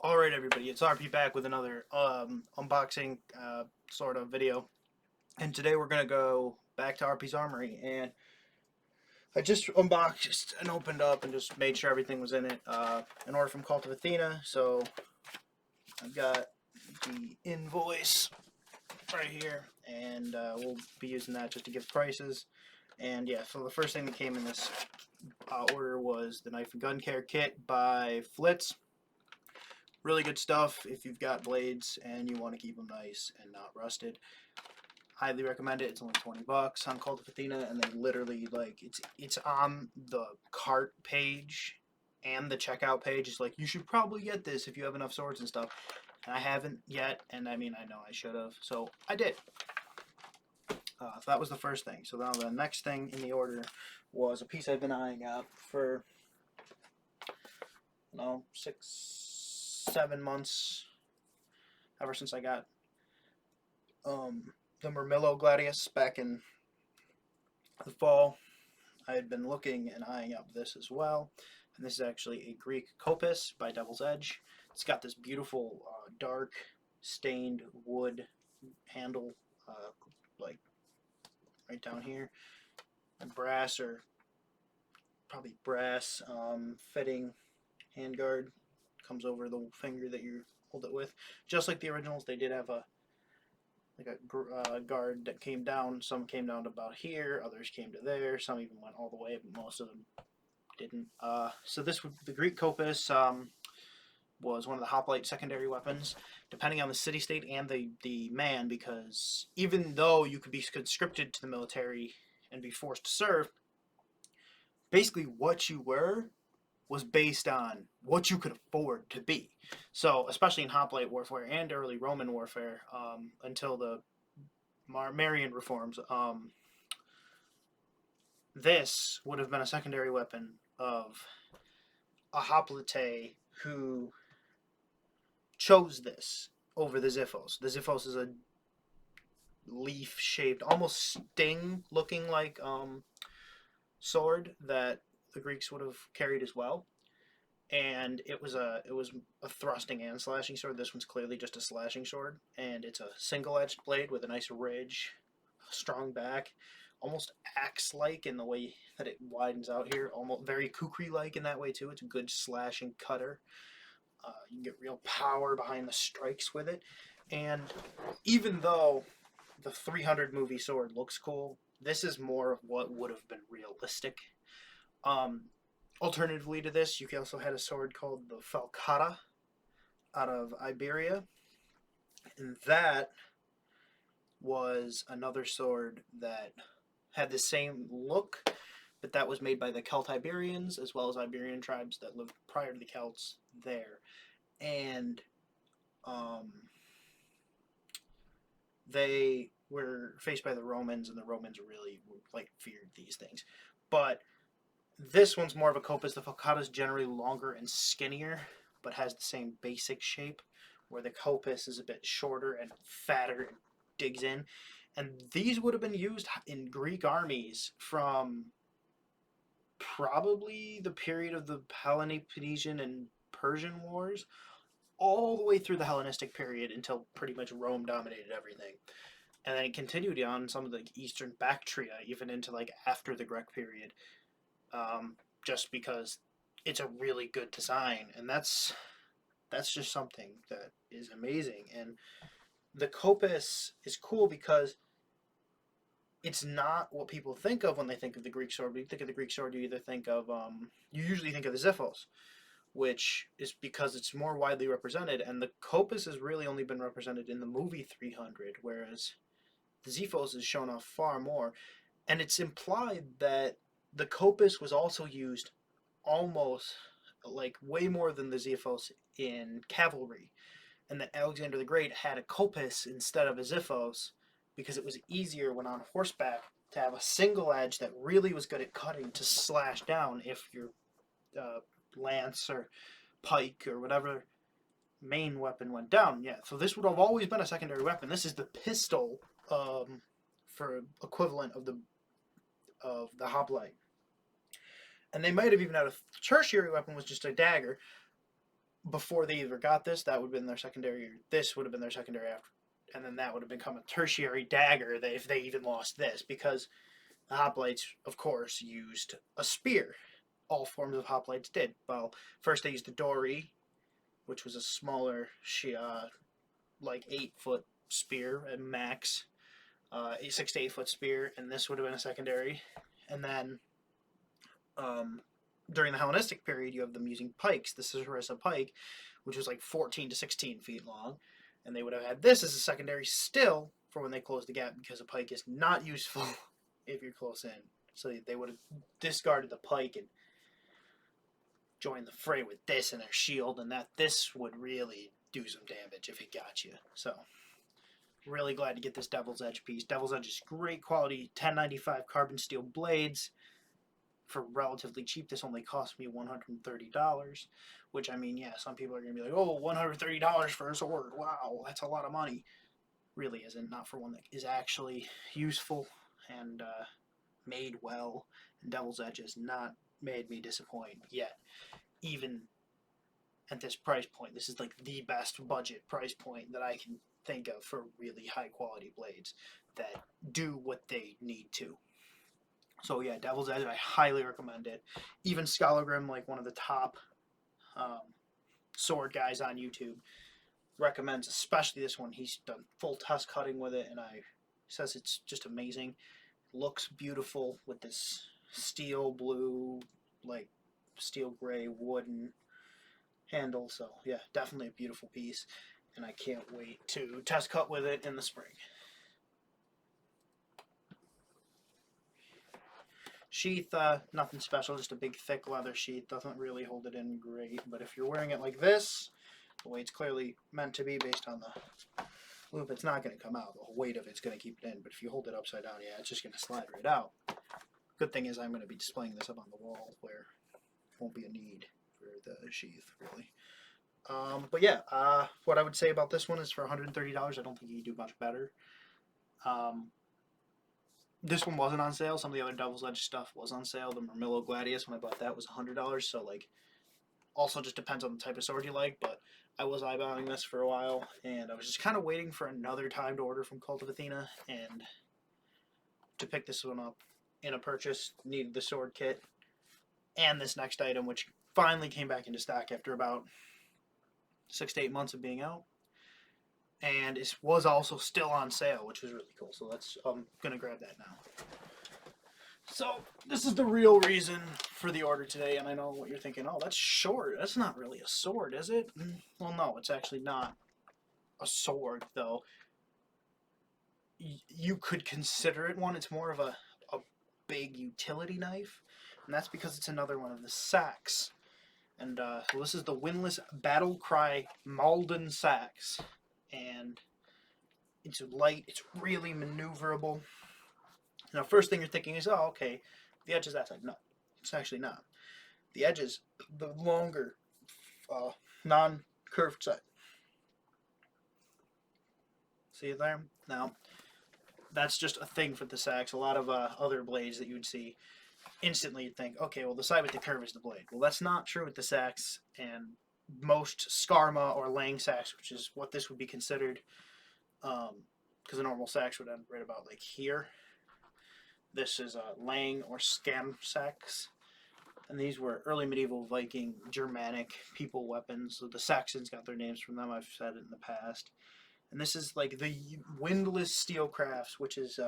Alright everybody, it's RP back with another unboxing sort of video. And today we're going to go back to RP's Armory. And I just unboxed and opened up and just made sure everything was in it. An order from Cult of Athena. So I've got the invoice right here. And we'll be using that just to give prices. And yeah, so the first thing that came in this order was the Knife and Gun Care Kit by Flitz. Really good stuff if you've got blades and you want to keep them nice and not rusted. Highly recommend it. It's only 20 bucks on Cult of Athena, and they literally, like, it's on the cart page and the checkout page. It's like, you should probably get this if you have enough swords and stuff. And I haven't yet, and I mean, I know I should have, so I did. So that was the first thing. So now the next thing in the order was a piece I've been eyeing up for, 6-7 months, ever since I got the Murmillo Gladius back in the fall. I had been looking and eyeing up this as well, and this is actually a Greek Kopis by Devil's Edge. It's got this beautiful dark stained wood handle, like right down here, and brass, or probably brass fitting handguard comes over the finger that you hold it with. Just like the originals, they did have a guard that came down. Some came down to about here, others came to there, some even went all the way, but most of them didn't. So the Greek Kopis was one of the hoplite secondary weapons, depending on the city state and the man, because even though you could be conscripted to the military and be forced to serve, basically what you were was based on what you could afford to be. So, especially in hoplite warfare and early Roman warfare, until the Marian reforms, this would have been a secondary weapon of a hoplite who chose this over the Xiphos. The Xiphos is a leaf-shaped, almost sting-looking like sword that the Greeks would have carried as well. And it was a thrusting and slashing sword. This one's clearly just a slashing sword, and it's a single-edged blade with a nice ridge, strong back, almost axe-like in the way that it widens out here, almost very kukri-like in that way too. It's a good slashing cutter. You can get real power behind the strikes with it, and even though the 300 movie sword looks cool, this is more of what would have been realistic. Alternatively to this, you also had a sword called the Falcata out of Iberia, and that was another sword that had the same look, but that was made by the Celt-Iberians, as well as Iberian tribes that lived prior to the Celts there. And they were faced by the Romans, and the Romans really feared these things. But this one's more of a Kopis. The Falcata is generally longer and skinnier, but has the same basic shape, where the Kopis is a bit shorter and fatter and digs in. And these would have been used in Greek armies from probably the period of the Peloponnesian and Persian wars all the way through the Hellenistic period until pretty much Rome dominated everything. And then it continued on some of the Eastern Bactria, even into after the Greek period. Just because it's a really good design, and that's just something that is amazing. And the Kopis is cool because it's not what people think of when they think of the Greek sword. When you think of the Greek sword, you either think of you usually think of the Xiphos, which is because it's more widely represented, and the Kopis has really only been represented in the movie 300, whereas the Xiphos is shown off far more. And it's implied that the Kopis was also used almost way more than the Xiphos in cavalry, and that Alexander the Great had a Kopis instead of a Xiphos because it was easier when on horseback to have a single edge that really was good at cutting to slash down if your lance or pike or whatever main weapon went down. Yeah, so this would have always been a secondary weapon. This is the pistol for equivalent of the hoplite. And they might have even had a tertiary weapon, was just a dagger. before they either got this, that would have been their secondary, or this would have been their secondary after, and then that would have become a tertiary dagger if they even lost this, because the hoplites, of course, used a spear. All forms of hoplites did. Well, first they used the dory, which was a smaller, like 8-foot spear at max, 6 to 8 foot spear, and this would have been a secondary. And then during the Hellenistic period, you have them using pikes. The Sarissa pike, which was like 14 to 16 feet long, and they would have had this as a secondary still for when they closed the gap, because a pike is not useful if you're close in. So they would have discarded the pike and joined the fray with this in their shield, and this would really do some damage if it got you. So really glad to get this Devil's Edge piece. Devil's Edge is great quality, 1095 carbon steel blades for relatively cheap. This only cost me $130, which, I mean, yeah, some people are going to be like, oh, $130 for a sword. Wow, that's a lot of money. Really isn't, not for one that is actually useful and made well. And Devil's Edge has not made me disappoint yet. Even at this price point, this is like the best budget price point that I can think of for really high quality blades that do what they need to. So yeah, Devil's Edge, I highly recommend it. Even Scholargrim, like one of the top sword guys on YouTube, recommends especially this one. He's done full test cutting with it, and says it's just amazing. Looks beautiful with this steel blue, like steel gray wooden handle. So yeah, definitely a beautiful piece, and I can't wait to test cut with it in the spring. Sheath, nothing special, just a big thick leather sheath. Doesn't really hold it in great, but if you're wearing it like this, the way it's clearly meant to be based on the loop, it's not going to come out. The weight of it's going to keep it in, but if you hold it upside down, yeah, it's just going to slide right out. Good thing is I'm going to be displaying this up on the wall where won't be a need for the sheath, really. But yeah, what I would say about this one is for $130, I don't think you can do much better. This one wasn't on sale. Some of the other Devil's Edge stuff was on sale. The Murmillo Gladius, when I bought that, was $100. So, like, also just depends on the type of sword you like. But I was eyeballing this for a while, and I was just kind of waiting for another time to order from Cult of Athena, and to pick this one up in a purchase. Needed the sword kit and this next item, which finally came back into stock after about 6 to 8 months of being out. And it was also still on sale, which was really cool. So I'm gonna grab that now. So this is the real reason for the order today, and I know what you're thinking. Oh, that's short. That's not really a sword, is it? Well, no, it's actually not a sword, though. You could consider it one. It's more of a big utility knife, and that's because it's another one of the Seax. And so this is the Windlass Maldon Seax. And it's light, it's really maneuverable. Now, first thing you're thinking is, oh, okay, the edge is that side. No, it's actually not. The edge is the longer, non-curved side. See it there? Now, that's just a thing for the Seax. A lot of other blades that you would see, instantly you'd think, okay, well, the side with the curve is the blade. Well, that's not true with the Seax, and most Skarma or Lang Seax, which is what this would be considered, because a normal Seax would end right about like here. This is a Lang or Skam Seax, and these were early medieval Viking Germanic people weapons. So the Saxons got their names from them. I've said it in the past. And this is like the Windlass Steelcrafts, which is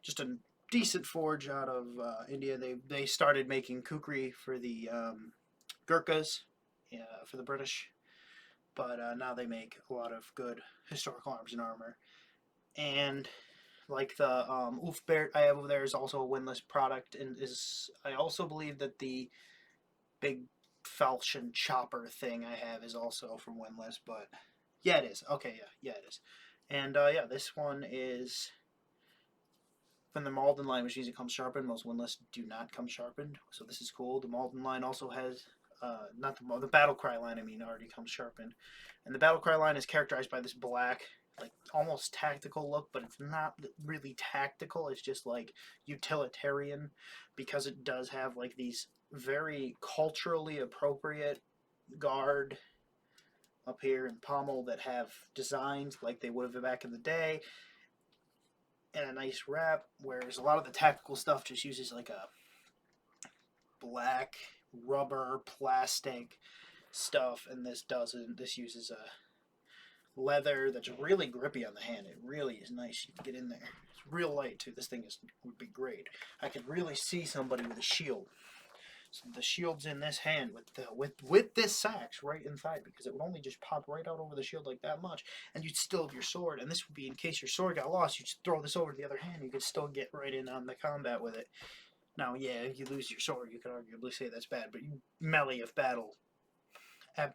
just a decent forge out of India. They started making kukri for the Gurkhas, for the British, but now they make a lot of good historical arms and armor. And like the Ulfbert I have over there is also a Windlass product, and I also believe that the big falchion chopper thing I have is also from Windlass, but yeah, it is. Okay, yeah, it is. And yeah, this one is from the Maldon line, which means it comes sharpened. Most Windlass do not come sharpened, so this is cool. The Maldon line also has, not the Battle Cry line, I mean, already comes sharpened. And the Battle Cry line is characterized by this black, like, almost tactical look, but it's not really tactical. It's just, like, utilitarian, because it does have, like, these very culturally appropriate guard up here and pommel that have designs like they would have back in the day, and a nice wrap, whereas a lot of the tactical stuff just uses like a black rubber plastic stuff, and this doesn't. This uses a leather that's really grippy on the hand. It really is nice. You can get in there. It's real light too. This thing would be great. I could really see somebody with a shield. So the shield's in this hand with this sax right inside, because it would only just pop right out over the shield like that much, and you'd still have your sword. And this would be in case your sword got lost. You just throw this over to the other hand. You could still get right in on the combat with it. Now, yeah, if you lose your sword, you could arguably say that's bad, but you melee of battle,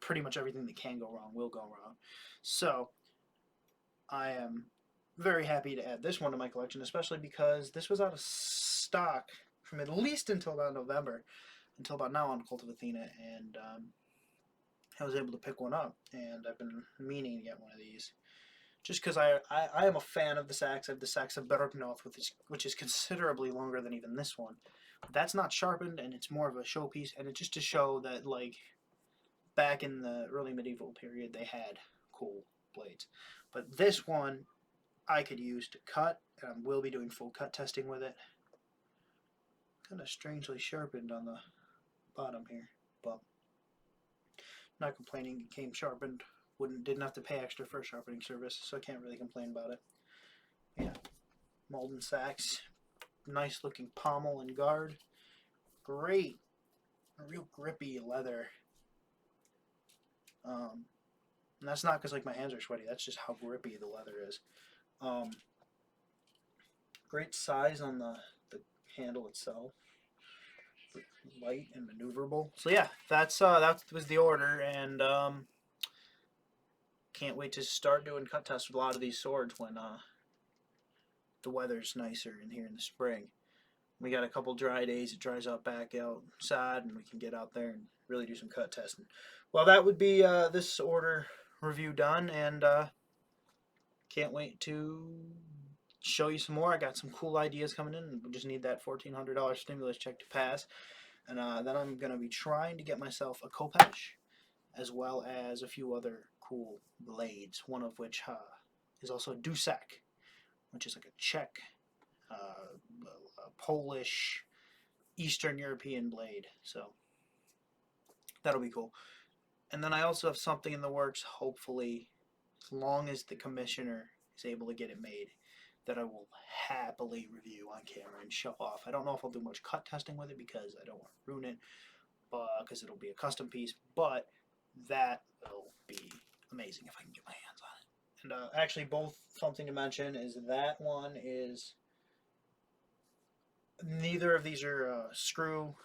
pretty much everything that can go wrong will go wrong. So I am very happy to add this one to my collection, especially because this was out of stock from at least until about November, until about now on Cult of Athena, and I was able to pick one up, and I've been meaning to get one of these. Just because I am a fan of the sax. I have the sax of Bergnoth, which is considerably longer than even this one. But that's not sharpened, and it's more of a showpiece, and it's just to show that, like, back in the early medieval period, they had cool blades. But this one I could use to cut, and I will be doing full cut testing with it. Kind of strangely sharpened on the bottom here, but not complaining. It came sharpened. Didn't have to pay extra for a sharpening service, so I can't really complain about it. Yeah, Maldon Seax, nice looking pommel and guard, great, real grippy leather. And that's not because like my hands are sweaty. That's just how grippy the leather is. Great size on the handle itself. Light and maneuverable. So yeah, that was the order, and can't wait to start doing cut tests with a lot of these swords when the weather's nicer in here in the spring. We got a couple dry days. It dries out back outside, and we can get out there and really do some cut testing. Well, that would be this order review done, and can't wait to show you some more. I got some cool ideas coming in, and we just need that $1,400 stimulus check to pass. And then I'm going to be trying to get myself a Kopis, as well as a few other cool blades, one of which is also a Dusek, which is like a Czech, a Polish, Eastern European blade. So that'll be cool. And then I also have something in the works, hopefully, as long as the commissioner is able to get it made, that I will happily review on camera and show off. I don't know if I'll do much cut testing with it because I don't want to ruin it, because it'll be a custom piece, but that will be amazing if I can get my hands on it. And actually, both something to mention is that one is, neither of these are screw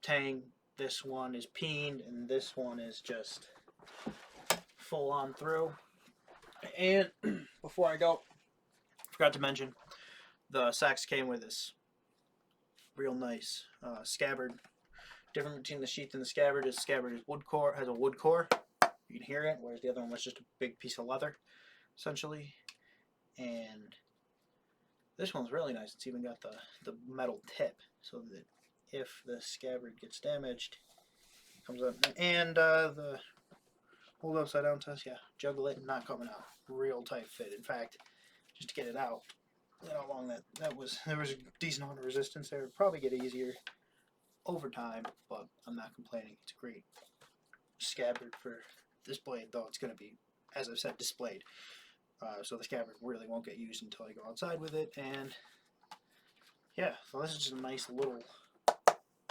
tang. This one is peened, and this one is just full on through. And before I go, forgot to mention, the sax came with this real nice scabbard. Different between the sheath and the scabbard is wood core, has a wood core. You can hear it, whereas the other one was just a big piece of leather, essentially. And this one's really nice. It's even got the metal tip, so that if the scabbard gets damaged, it comes up. And the hold upside down test, yeah, juggle it, not coming out. Real tight fit. In fact, just to get it out, you know how long there was a decent amount of resistance there. It'd probably get easier over time, but I'm not complaining. It's a great scabbard for this blade, though it's going to be, as I've said, displayed. So the scabbard really won't get used until I go outside with it. And yeah, so this is just a nice little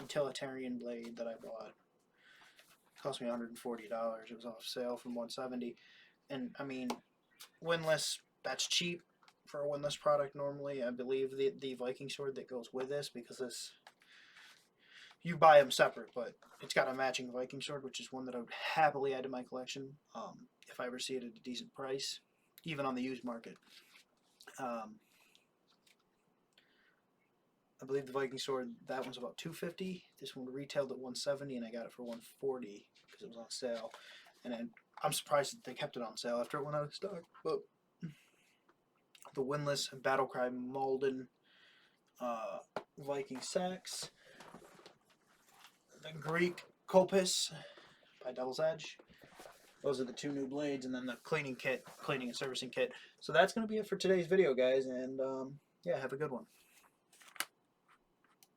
utilitarian blade that I bought. It cost me $140. It was off sale from $170. And I mean, Windlass, that's cheap for a Windlass product normally. I believe the Viking sword that goes with this, because this, you buy them separate, but it's got a matching Viking sword, which is one that I would happily add to my collection if I ever see it at a decent price, even on the used market. I believe the Viking sword, that one's about $250. This one retailed at $170, and I got it for $140 because it was on sale. And I'm surprised that they kept it on sale after it went out of stock. But the Windlass Battlecry Maldon Viking Seax, the Greek Kopis by Devil's Edge. Those are the 2 new blades, and then the cleaning kit, cleaning and servicing kit. So that's going to be it for today's video, guys, and yeah, have a good one.